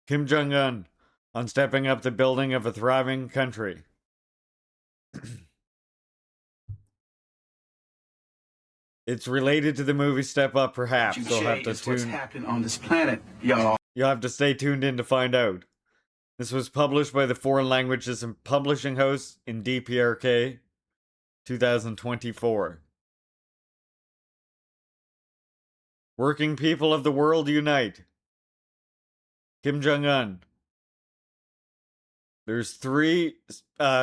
Kim Jong-un on stepping up the building of a thriving country. It's related to the movie Step Up, perhaps. You'll have to tune. What's happening on this planet, y'all. You'll have to stay tuned in to find out. This was published by the Foreign Languages and Publishing House in DPRK, 2024. Working people of the world unite. Kim Jong-un. There's three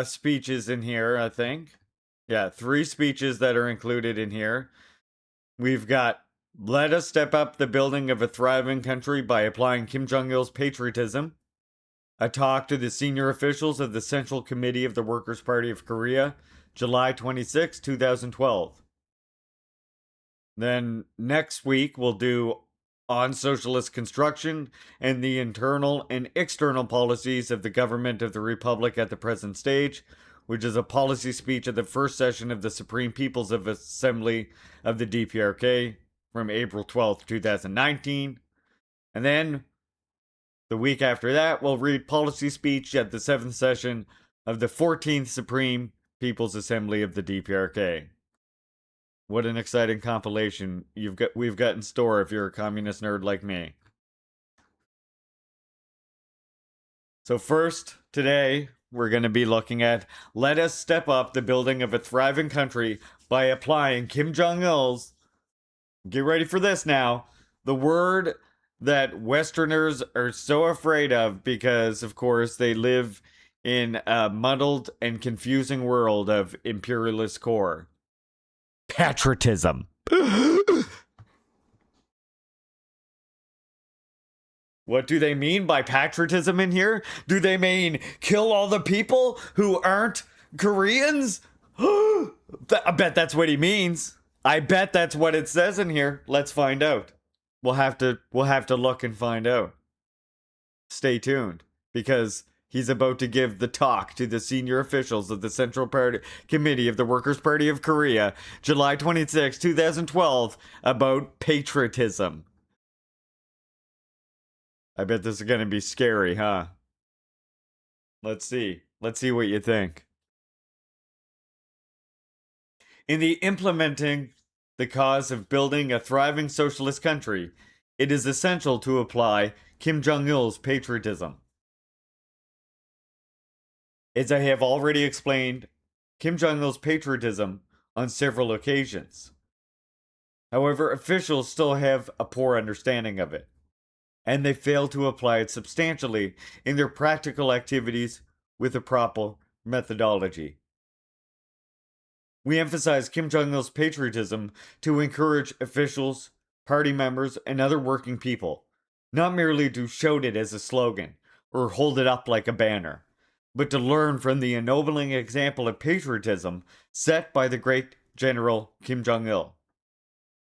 speeches in here, I think. Yeah, three speeches that are included in here. We've got, let us step up the building of a thriving country by applying Kim Jong-il's patriotism. A talk to the senior officials of the Central Committee of the Workers' Party of Korea, July 26, 2012. Then next week we'll do on socialist construction and the internal and external policies of the government of the Republic at the present stage, which is a policy speech at the first session of the Supreme People's Assembly of the DPRK from April 12th, 2019. And then the week after that, we'll read policy speech at the 7th session of the 14th Supreme People's Assembly of the DPRK. What an exciting compilation we've got in store if you're a communist nerd like me. So first, today, we're going to be looking at let us step up the building of a thriving country by applying Kim Jong-il's, get ready for this now, the word that Westerners are so afraid of because, of course, they live in a muddled and confusing world of imperialist core. Patriotism. What do they mean by patriotism in here? Do they mean kill all the people who aren't Koreans? I bet that's what he means. I bet that's what it says in here. Let's find out. We'll have to look and find out. Stay tuned, because he's about to give the talk to the senior officials of the Central Committee of the Workers' Party of Korea, July 26, 2012, about patriotism. I bet this is going to be scary, huh? Let's see. Let's see what you think. In the implementing the cause of building a thriving socialist country, it is essential to apply Kim Jong-il's patriotism. As I have already explained, Kim Jong-il's patriotism on several occasions. However, officials still have a poor understanding of it, and they fail to apply it substantially in their practical activities with a proper methodology. We emphasize Kim Jong-il's patriotism to encourage officials, party members, and other working people, not merely to shout it as a slogan or hold it up like a banner, but to learn from the ennobling example of patriotism set by the great General Kim Jong-il,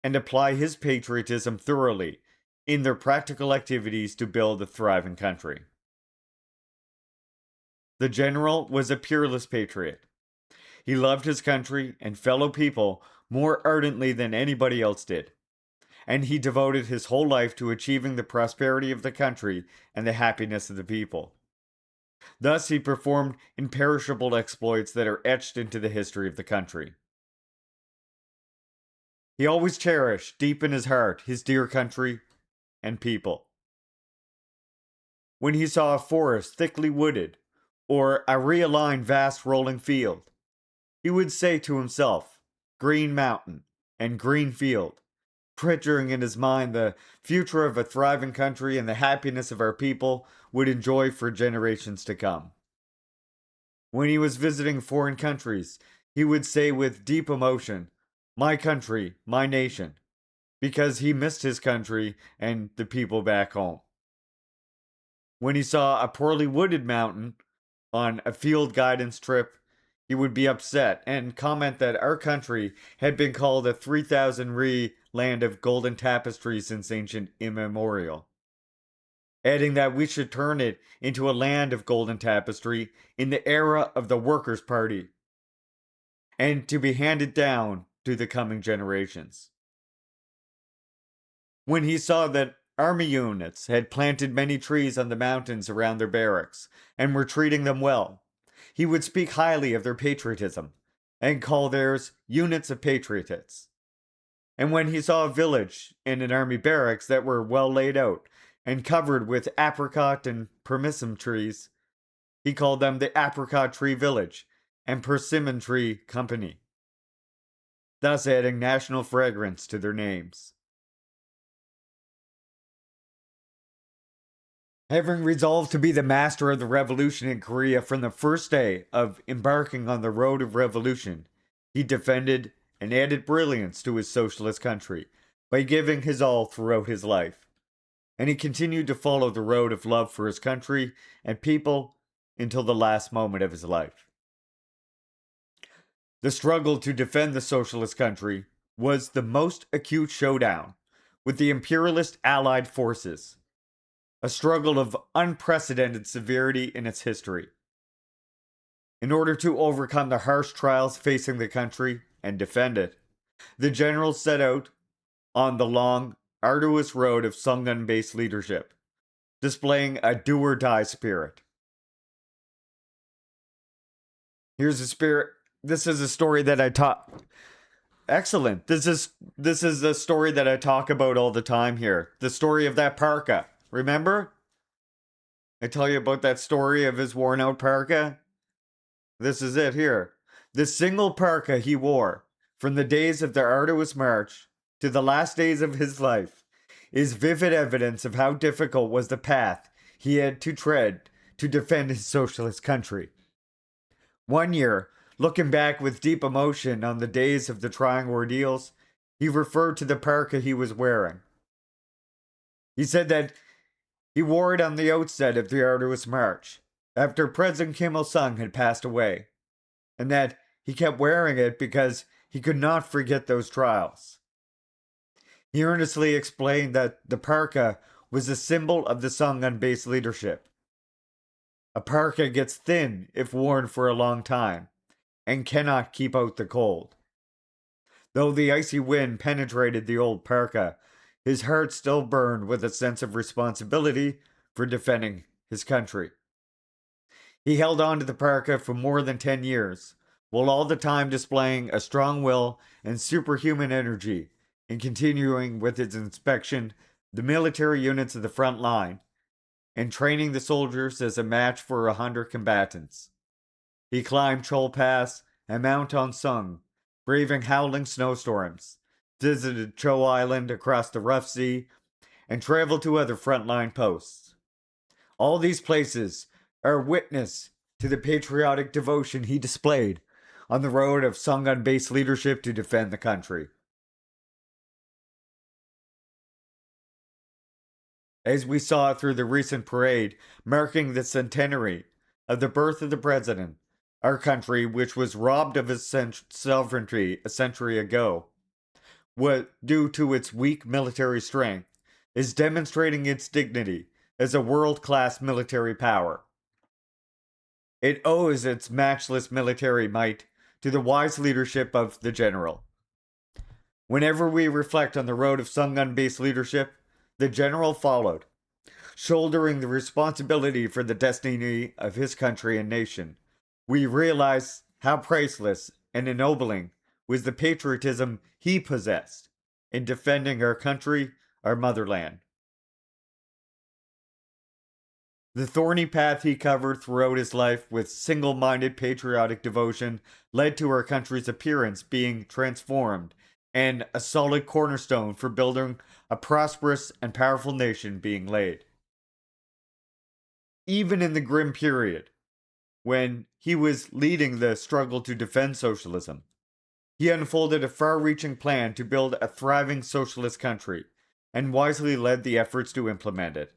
and apply his patriotism thoroughly in their practical activities to build a thriving country. The general was a peerless patriot. He loved his country and fellow people more ardently than anybody else did, and he devoted his whole life to achieving the prosperity of the country and the happiness of the people. Thus, he performed imperishable exploits that are etched into the history of the country. He always cherished, deep in his heart, his dear country and people. When he saw a forest thickly wooded, or a realigned vast rolling field, he would say to himself, green mountain and green field, picturing in his mind the future of a thriving country and the happiness of our people would enjoy for generations to come. When he was visiting foreign countries, he would say with deep emotion, my country, my nation, because he missed his country and the people back home. When he saw a poorly wooded mountain on a field guidance trip, he would be upset and comment that our country had been called a 3,000 ri land of golden tapestry since ancient immemorial, adding that we should turn it into a land of golden tapestry in the era of the Workers' Party, and to be handed down to the coming generations. When he saw that army units had planted many trees on the mountains around their barracks and were treating them well. He would speak highly of their patriotism and call theirs units of patriots. And when he saw a village in an army barracks that were well laid out and covered with apricot and persimmon trees, he called them the Apricot Tree Village and Persimmon Tree Company, thus adding national fragrance to their names. Having resolved to be the master of the revolution in Korea from the first day of embarking on the road of revolution, he defended and added brilliance to his socialist country by giving his all throughout his life. And he continued to follow the road of love for his country and people until the last moment of his life. The struggle to defend the socialist country was the most acute showdown with the imperialist allied forces, a struggle of unprecedented severity in its history. In order to overcome the harsh trials facing the country and defend it, the generals set out on the long, arduous road of Sungun-based leadership, displaying a do-or-die spirit. Here's a spirit. This is a story that I taught. Excellent. This is the story that I talk about all the time here. The story of that parka. Remember? I tell you about that story of his worn out parka? This is it here. The single parka he wore from the days of the arduous march to the last days of his life is vivid evidence of how difficult was the path he had to tread to defend his socialist country. One year, looking back with deep emotion on the days of the trying ordeals, he referred to the parka he was wearing. He said that he wore it on the outset of the arduous march, after President Kim Il-sung had passed away, and that he kept wearing it because he could not forget those trials. He earnestly explained that the parka was a symbol of the Sungun-based leadership. A parka gets thin if worn for a long time, and cannot keep out the cold. Though the icy wind penetrated the old parka, his heart still burned with a sense of responsibility for defending his country. He held on to the parka for more than 10 years, while all the time displaying a strong will and superhuman energy in continuing with his inspection the military units of the front line and training the soldiers as a match for 100 combatants. He climbed Chol Pass and Mount Onsung, braving howling snowstorms, visited Cho Island across the rough sea, and traveled to other frontline posts. All these places are witness to the patriotic devotion he displayed on the road of Sungun-based leadership to defend the country. As we saw through the recent parade marking the centenary of the birth of the president, our country, which was robbed of its sovereignty a century ago, due to its weak military strength, is demonstrating its dignity as a world-class military power. It owes its matchless military might to the wise leadership of the general. Whenever we reflect on the road of Sungun-based leadership, the general followed, shouldering the responsibility for the destiny of his country and nation. We realize how priceless and ennobling was the patriotism he possessed in defending our country, our motherland. The thorny path he covered throughout his life with single-minded patriotic devotion led to our country's appearance being transformed and a solid cornerstone for building a prosperous and powerful nation being laid. Even in the grim period, when he was leading the struggle to defend socialism, he unfolded a far-reaching plan to build a thriving socialist country and wisely led the efforts to implement it.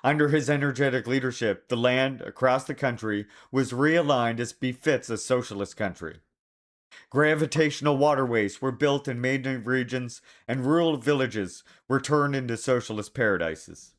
Under his energetic leadership, the land across the country was realigned as befits a socialist country. Gravitational waterways were built in major regions, and rural villages were turned into socialist paradises.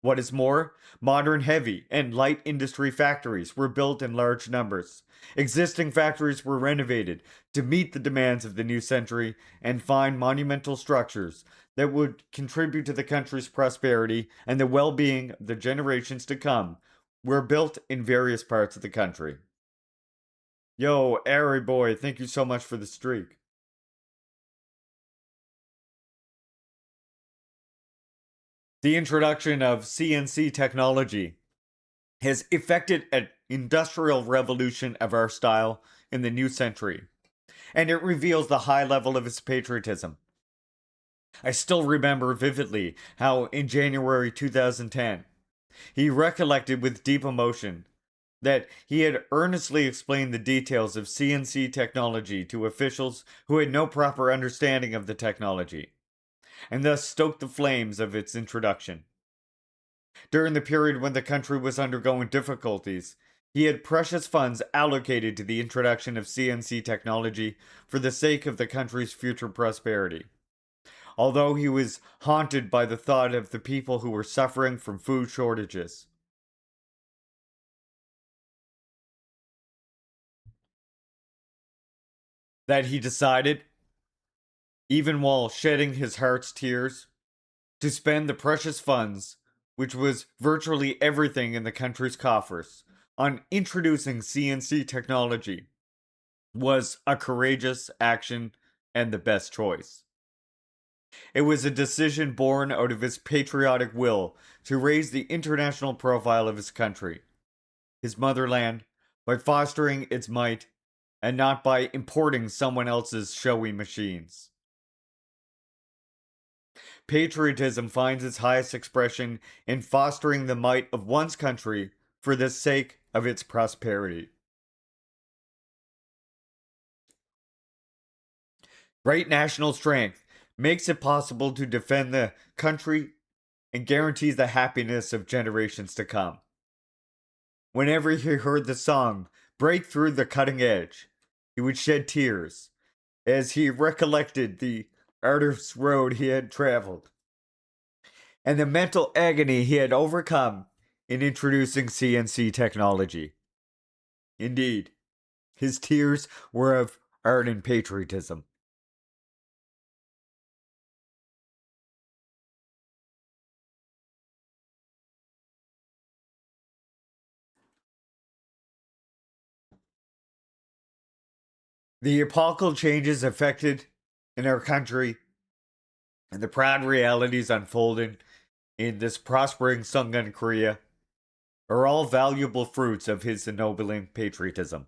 What is more, modern heavy and light industry factories were built in large numbers. Existing factories were renovated to meet the demands of the new century and find monumental structures that would contribute to the country's prosperity and the well being of the generations to come were built in various parts of the country. Yo, Airy Boy, thank you so much for the streak. The introduction of CNC technology has effected an industrial revolution of our style in the new century, and it reveals the high level of his patriotism. I still remember vividly how in January 2010, he recollected with deep emotion that he had earnestly explained the details of CNC technology to officials who had no proper understanding of the technology, and thus stoked the flames of its introduction. During the period when the country was undergoing difficulties, he had precious funds allocated to the introduction of CNC technology for the sake of the country's future prosperity. Although he was haunted by the thought of the people who were suffering from food shortages. That he decided, even while shedding his heart's tears, to spend the precious funds, which was virtually everything in the country's coffers, on introducing CNC technology was a courageous action and the best choice. It was a decision born out of his patriotic will to raise the international profile of his country, his motherland, by fostering its might and not by importing someone else's showy machines. Patriotism finds its highest expression in fostering the might of one's country for the sake of its prosperity. Great national strength makes it possible to defend the country and guarantees the happiness of generations to come. Whenever he heard the song break through the cutting edge, he would shed tears as he recollected the arduous road he had traveled and the mental agony he had overcome in introducing CNC technology. Indeed, his tears were of ardent patriotism. The epochal changes effected in our country and the proud realities unfolding in this prospering Sungun Korea are all valuable fruits of his ennobling patriotism.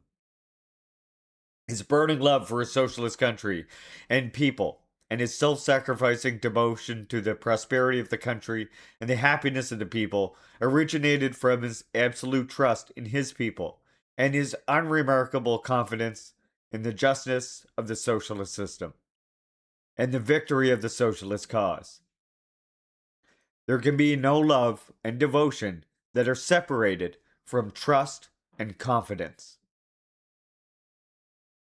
His burning love for a socialist country and people, and his self sacrificing devotion to the prosperity of the country and the happiness of the people originated from his absolute trust in his people and his unremarkable confidence in the justness of the socialist system and the victory of the socialist cause. There can be no love and devotion that are separated from trust and confidence.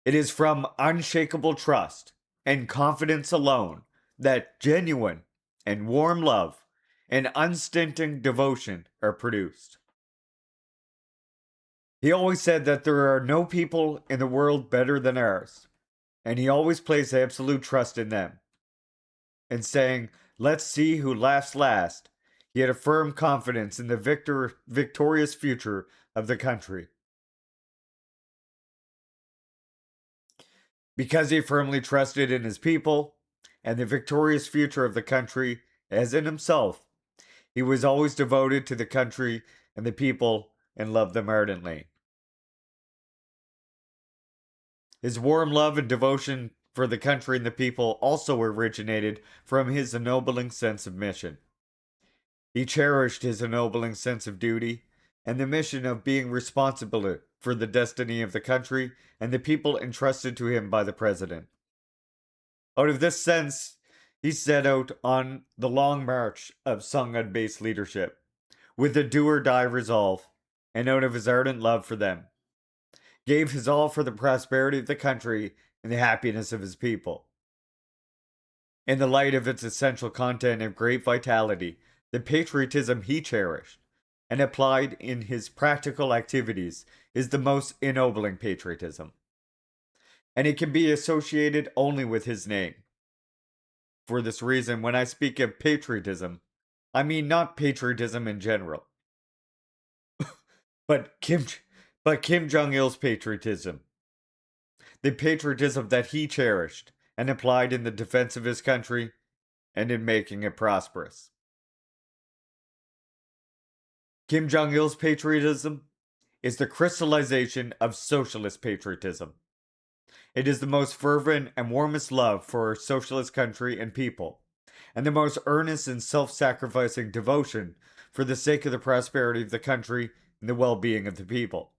It is from unshakable trust and confidence alone that genuine and warm love and unstinting devotion are produced. He always said that there are no people in the world better than ours, and he always placed absolute trust in them. And saying, "Let's see who laughs last," he had a firm confidence in the victorious future of the country. Because he firmly trusted in his people and the victorious future of the country as in himself, he was always devoted to the country and the people and loved them ardently. His warm love and devotion for the country and the people also originated from his ennobling sense of mission. He cherished his ennobling sense of duty and the mission of being responsible for the destiny of the country and the people entrusted to him by the president. Out of this sense, he set out on the long march of Sungun based leadership, with a do or die resolve, and out of his ardent love for them, gave his all for the prosperity of the country and the happiness of his people. In the light of its essential content and great vitality, the patriotism he cherished and applied in his practical activities is the most ennobling patriotism, and it can be associated only with his name. For this reason, when I speak of patriotism, I mean not patriotism in general, but Kim, but Kim Jong-il's patriotism, the patriotism that he cherished and applied in the defense of his country and in making it prosperous. Kim Jong-il's patriotism is the crystallization of socialist patriotism. It is the most fervent and warmest love for our socialist country and people, and the most earnest and self sacrificing devotion for the sake of the prosperity of the country and the well being of the people.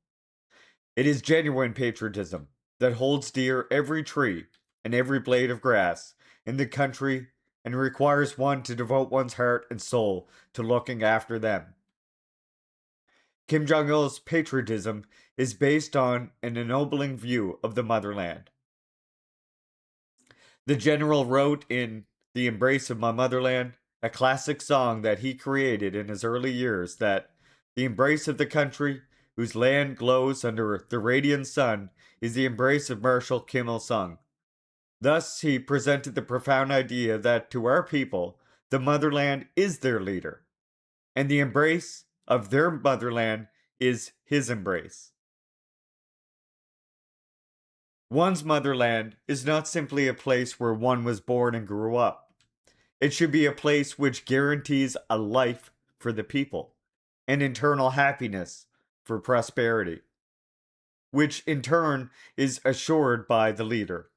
It is genuine patriotism that holds dear every tree and every blade of grass in the country and requires one to devote one's heart and soul to looking after them. Kim Jong il's patriotism is based on an ennobling view of the motherland. The general wrote in The Embrace of My Motherland, a classic song that he created in his early years, that the embrace of the country whose land glows under the radiant sun is the embrace of Marshal Kim Il sung. Thus, he presented the profound idea that to our people, the motherland is their leader, and the embrace of their motherland is his embrace. One's motherland is not simply a place where one was born and grew up. It should be a place which guarantees a life for the people, and internal happiness for prosperity, which in turn is assured by the leader.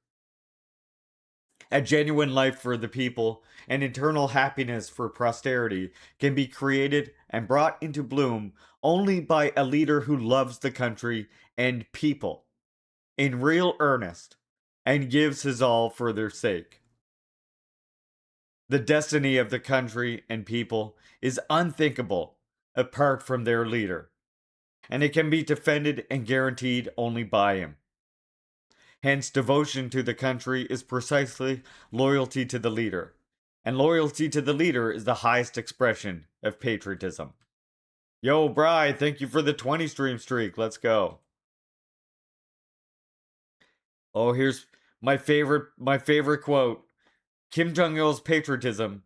A genuine life for the people and internal happiness for posterity can be created and brought into bloom only by a leader who loves the country and people in real earnest and gives his all for their sake. The destiny of the country and people is unthinkable apart from their leader, and it can be defended and guaranteed only by him. Hence, devotion to the country is precisely loyalty to the leader, and loyalty to the leader is the highest expression of patriotism. Yo, Bri, thank you for the 20 stream streak. Let's go. Oh, here's my favorite quote. Kim Jong-il's patriotism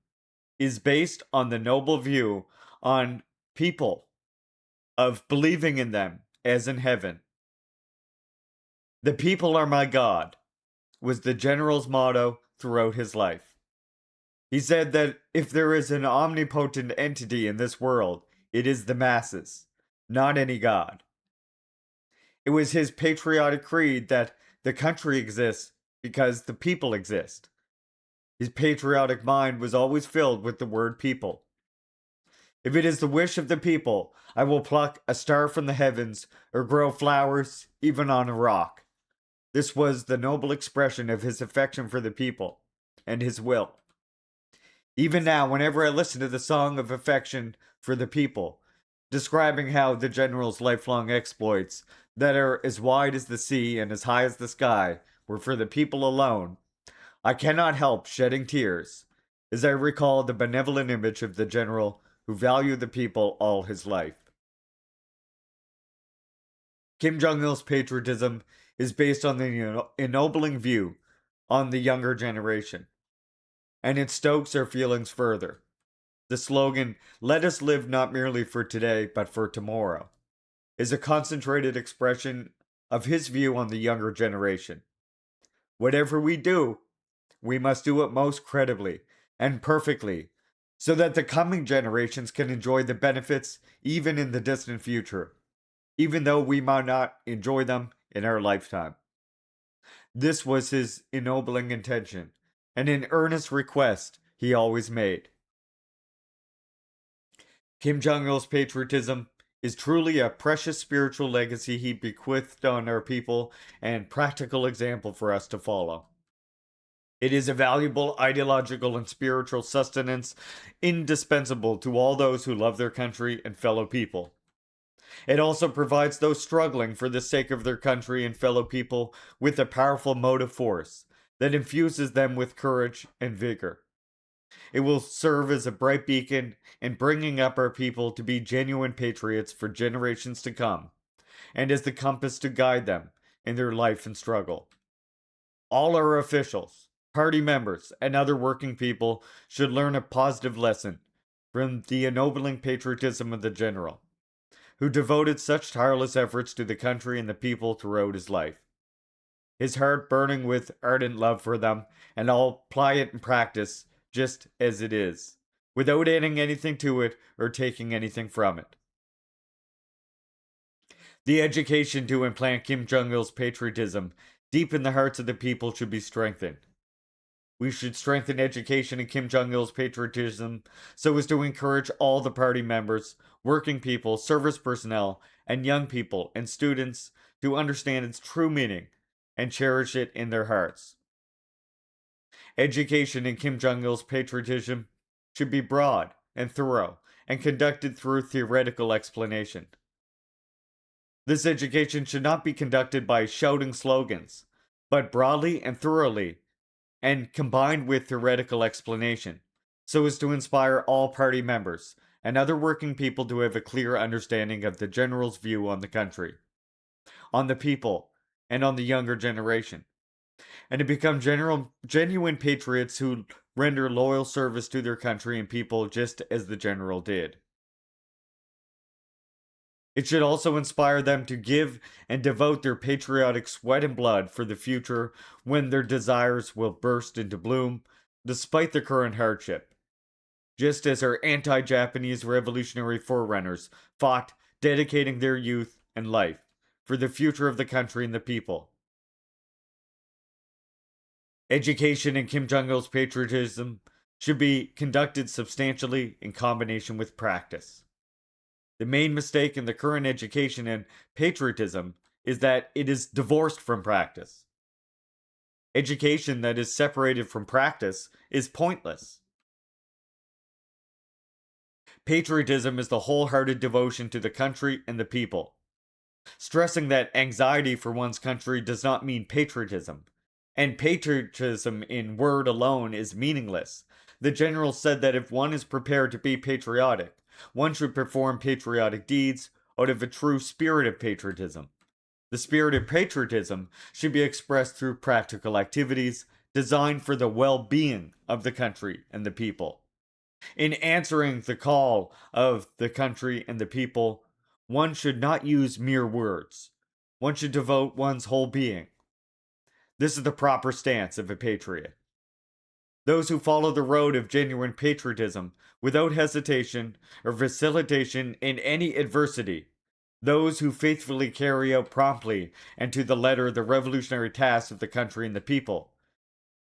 is based on the noble view on people of believing in them as in heaven. The people are my God, was the general's motto throughout his life. He said that if there is an omnipotent entity in this world, it is the masses, not any God. It was his patriotic creed that the country exists because the people exist. His patriotic mind was always filled with the word people. If it is the wish of the people, I will pluck a star from the heavens or grow flowers even on a rock. This was the noble expression of his affection for the people and his will. Even now, whenever I listen to the song of affection for the people, describing how the general's lifelong exploits, that are as wide as the sea and as high as the sky, were for the people alone, I cannot help shedding tears as I recall the benevolent image of the general who valued the people all his life. Kim Jong-il's patriotism is based on the ennobling view on the younger generation, and it stokes our feelings further. The slogan, "Let us live not merely for today, but for tomorrow," is a concentrated expression of his view on the younger generation. Whatever we do, we must do it most credibly and perfectly, so that the coming generations can enjoy the benefits even in the distant future, even though we might not enjoy them in our lifetime. This was his ennobling intention, and an earnest request he always made. Kim Jong il's patriotism is truly a precious spiritual legacy he bequeathed on our people and practical example for us to follow. It is a valuable ideological and spiritual sustenance indispensable to all those who love their country and fellow people. It also provides those struggling for the sake of their country and fellow people with a powerful motive force that infuses them with courage and vigor. It will serve as a bright beacon in bringing up our people to be genuine patriots for generations to come, and as the compass to guide them in their life and struggle. All our officials, Party members and other working people should learn a positive lesson from the ennobling patriotism of the general, who devoted such tireless efforts to the country and the people throughout his life. His heart burning with ardent love for them, and I'll apply it in practice just as it is, without adding anything to it or taking anything from it. The education to implant Kim Jong-il's patriotism deep in the hearts of the people should be strengthened. We should strengthen education in Kim Jong-il's patriotism so as to encourage all the party members, working people, service personnel, and young people and students to understand its true meaning and cherish it in their hearts. Education in Kim Jong-il's patriotism should be broad and thorough and conducted through theoretical explanation. This education should not be conducted by shouting slogans, but broadly and thoroughly and combined with theoretical explanation, so as to inspire all party members and other working people to have a clear understanding of the general's view on the country, on the people, and on the younger generation, and to become genuine patriots who render loyal service to their country and people just as the general did. It should also inspire them to give and devote their patriotic sweat and blood for the future when their desires will burst into bloom, despite the current hardship. Just as our anti Japanese revolutionary forerunners fought, dedicating their youth and life for the future of the country and the people. Education in Kim Jong-il's patriotism should be conducted substantially in combination with practice. The main mistake in the current education in patriotism is that it is divorced from practice. Education that is separated from practice is pointless. Patriotism is the wholehearted devotion to the country and the people, stressing that anxiety for one's country does not mean patriotism, and patriotism in word alone is meaningless. The general said that if one is prepared to be patriotic, one should perform patriotic deeds out of a true spirit of patriotism. The spirit of patriotism should be expressed through practical activities designed for the well-being of the country and the people. In answering the call of the country and the people, one should not use mere words. One should devote one's whole being. This is the proper stance of a patriot. Those who follow the road of genuine patriotism without hesitation or facilitation in any adversity, those who faithfully carry out promptly and to the letter the revolutionary tasks of the country and the people,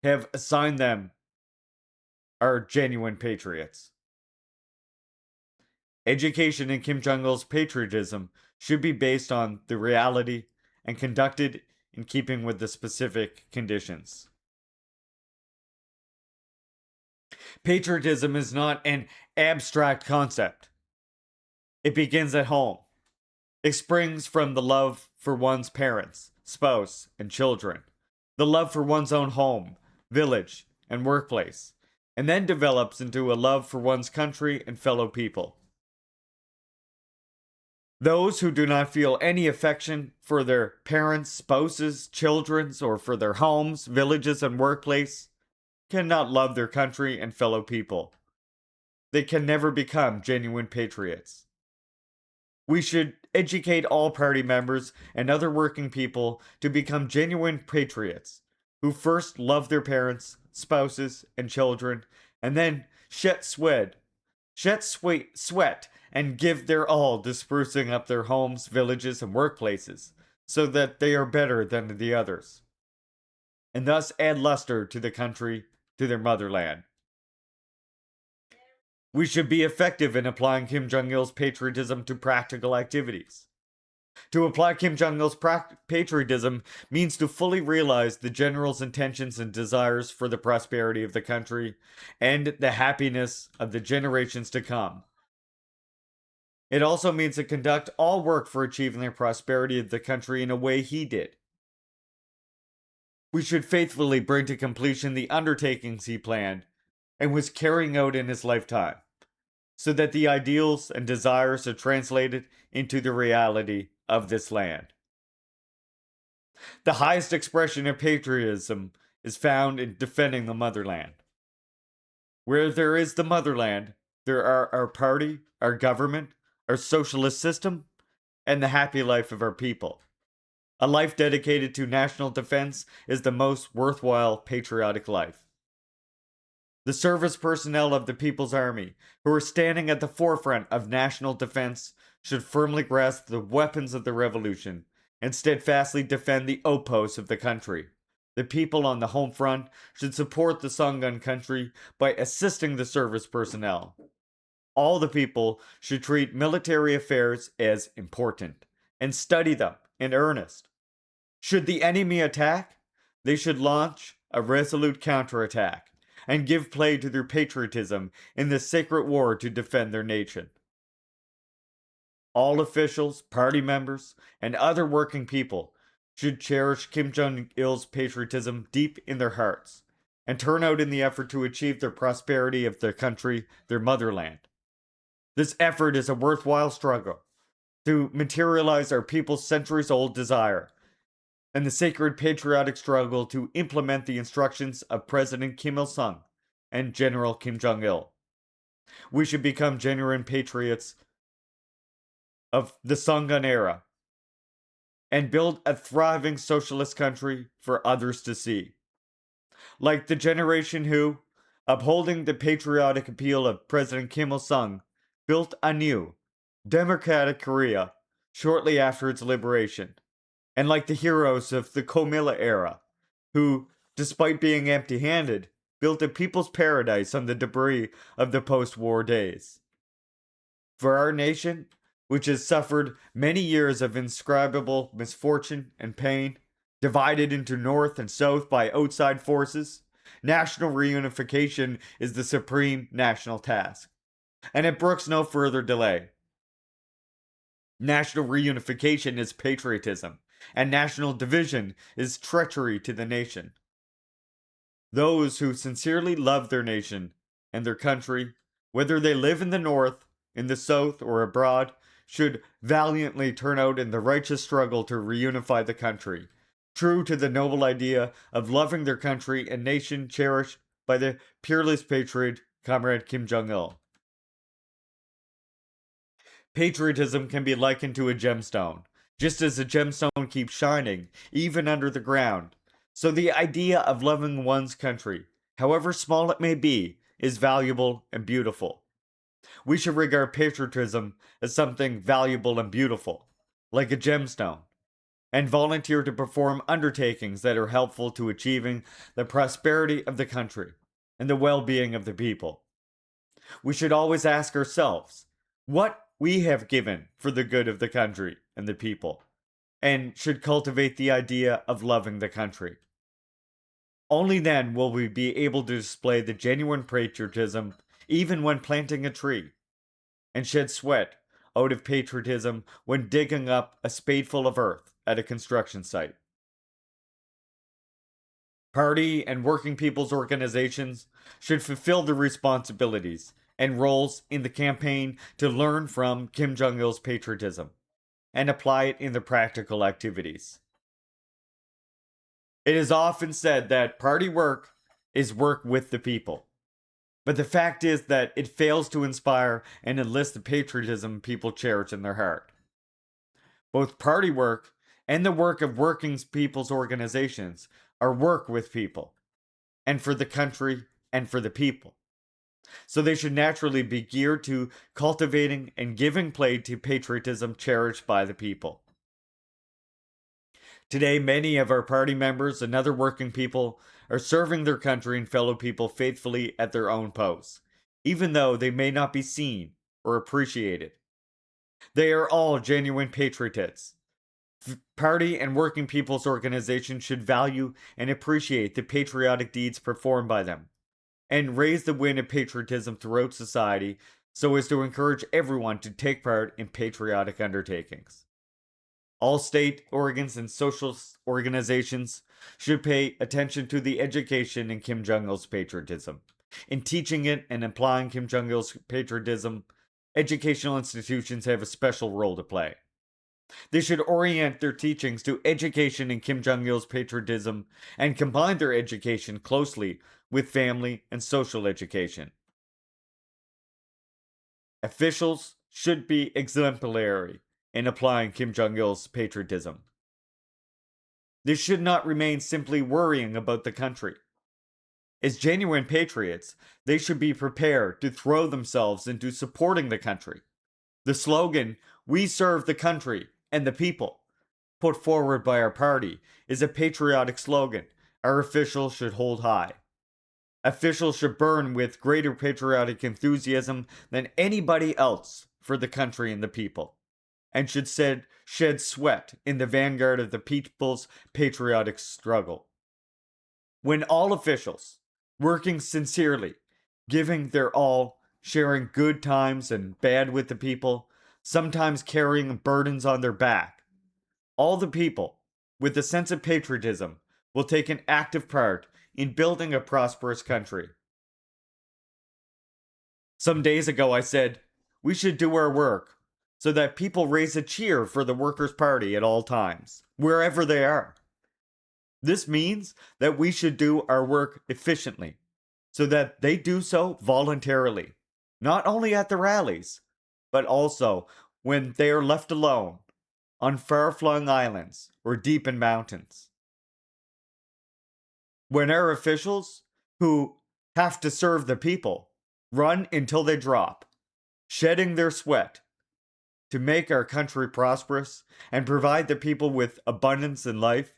have assigned them are genuine patriots. Education in Kim Jong-il's patriotism should be based on the reality and conducted in keeping with the specific conditions. Patriotism is not an abstract concept. It begins at home. It springs from the love for one's parents, spouse, and children, the love for one's own home, village, and workplace, and then develops into a love for one's country and fellow people. Those who do not feel any affection for their parents, spouses, children, or for their homes, villages, and workplace cannot love their country and fellow people. They can never become genuine patriots. We should educate all party members and other working people to become genuine patriots who first love their parents, spouses, and children, and then shed sweat, and give their all to sprucing up their homes, villages, and workplaces so that they are better than the others, and thus add luster to the country, to their motherland. We should be effective in applying Kim Jong-il's patriotism to practical activities. To apply Kim Jong-il's patriotism means to fully realize the general's intentions and desires for the prosperity of the country and the happiness of the generations to come. It also means to conduct all work for achieving the prosperity of the country in a way he did. We should faithfully bring to completion the undertakings he planned and was carrying out in his lifetime, so that the ideals and desires are translated into the reality of this land. The highest expression of patriotism is found in defending the motherland. Where there is the motherland, there are our party, our government, our socialist system, and the happy life of our people. A life dedicated to national defense is the most worthwhile patriotic life. The service personnel of the People's Army, who are standing at the forefront of national defense, should firmly grasp the weapons of the revolution and steadfastly defend the outposts of the country. The people on the home front should support the Songun country by assisting the service personnel. All the people should treat military affairs as important and study them in earnest. Should the enemy attack, they should launch a resolute counterattack and give play to their patriotism in the sacred war to defend their nation. All officials, party members, and other working people should cherish Kim Jong-il's patriotism deep in their hearts and turn out in the effort to achieve the prosperity of their country, their motherland. This effort is a worthwhile struggle to materialize our people's centuries-old desire and the sacred patriotic struggle to implement the instructions of President Kim Il-sung and General Kim Jong-il. We should become genuine patriots of the Songun era and build a thriving socialist country for others to see. Like the generation who, upholding the patriotic appeal of President Kim Il-sung, built a new, democratic Korea shortly after its liberation. And like the heroes of the Komila era, who, despite being empty-handed, built a people's paradise on the debris of the post-war days. For our nation, which has suffered many years of indescribable misfortune and pain, divided into North and South by outside forces, national reunification is the supreme national task, and it brooks no further delay. National reunification is patriotism, and national division is treachery to the nation. Those who sincerely love their nation and their country, whether they live in the North, in the South, or abroad, should valiantly turn out in the righteous struggle to reunify the country, true to the noble idea of loving their country and nation cherished by the peerless patriot, Comrade Kim Jong-il. Patriotism can be likened to a gemstone. Just as a gemstone keeps shining, even under the ground, so the idea of loving one's country, however small it may be, is valuable and beautiful. We should regard patriotism as something valuable and beautiful, like a gemstone, and volunteer to perform undertakings that are helpful to achieving the prosperity of the country and the well-being of the people. We should always ask ourselves, what we have given for the good of the country and the people, and should cultivate the idea of loving the country. Only then will we be able to display the genuine patriotism even when planting a tree, and shed sweat out of patriotism when digging up a spadeful of earth at a construction site. Party and working people's organizations should fulfill their responsibilities and roles in the campaign to learn from Kim Jong-il's patriotism and apply it in their practical activities. It is often said that party work is work with the people, but the fact is that it fails to inspire and enlist the patriotism people cherish in their heart. Both party work and the work of working people's organizations are work with people, and for the country and for the people. So they should naturally be geared to cultivating and giving play to patriotism cherished by the people. Today, many of our party members and other working people are serving their country and fellow people faithfully at their own posts, even though they may not be seen or appreciated. They are all genuine patriots. Party and working people's organizations should value and appreciate the patriotic deeds performed by them, and raise the wind of patriotism throughout society so as to encourage everyone to take part in patriotic undertakings. All state organs and social organizations should pay attention to the education in Kim Jong-il's patriotism. In teaching it and applying Kim Jong-il's patriotism, educational institutions have a special role to play. They should orient their teachings to education in Kim Jong-il's patriotism and combine their education closely with family and social education. Officials should be exemplary in applying Kim Jong-il's patriotism. They should not remain simply worrying about the country. As genuine patriots, they should be prepared to throw themselves into supporting the country. The slogan, "We serve the country and the people," put forward by our party, is a patriotic slogan our officials should hold high. Officials should burn with greater patriotic enthusiasm than anybody else for the country and the people, and should shed sweat in the vanguard of the people's patriotic struggle. When all officials, working sincerely, giving their all, sharing good times and bad with the people, sometimes carrying burdens on their back, all the people, with a sense of patriotism, will take an active part in building a prosperous country. Some days ago, I said, we should do our work so that people raise a cheer for the Workers' Party at all times, wherever they are. This means that we should do our work efficiently, so that they do so voluntarily, not only at the rallies, but also when they are left alone on far-flung islands or deep in mountains. When our officials, who have to serve the people, run until they drop, shedding their sweat to make our country prosperous and provide the people with abundance in life,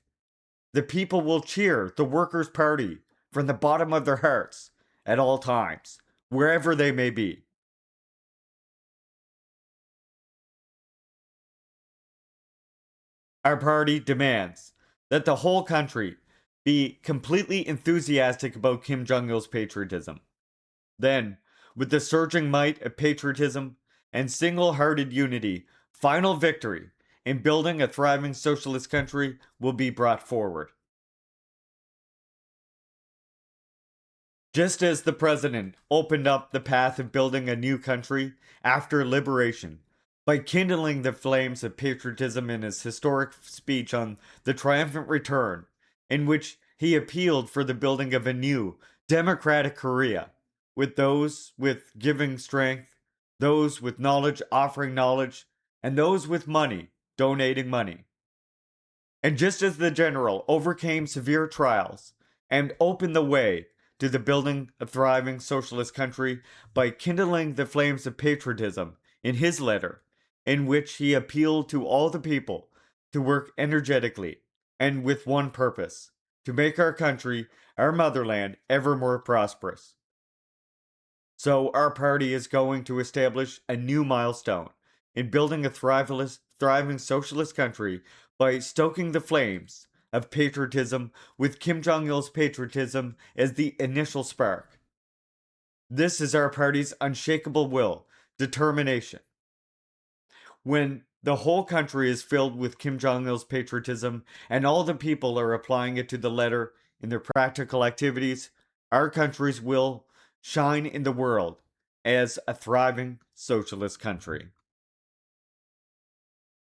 the people will cheer the Workers' Party from the bottom of their hearts at all times, wherever they may be. Our party demands that the whole country be completely enthusiastic about Kim Jong-il's patriotism. Then, with the surging might of patriotism and single-hearted unity, final victory in building a thriving socialist country will be brought forward. Just as the president opened up the path of building a new country after liberation by kindling the flames of patriotism in his historic speech on the triumphant return, in which he appealed for the building of a new, democratic Korea, with those with giving strength, those with knowledge offering knowledge, and those with money donating money. And just as the general overcame severe trials and opened the way to the building a thriving socialist country by kindling the flames of patriotism in his letter, in which he appealed to all the people to work energetically and with one purpose, to make our country, our motherland, ever more prosperous. So our party is going to establish a new milestone in building a thriving socialist country by stoking the flames of patriotism with Kim Jong-il's patriotism as the initial spark. This is our party's unshakable will, determination. When the whole country is filled with Kim Jong-il's patriotism and all the people are applying it to the letter in their practical activities, our country's will shine in the world as a thriving socialist country.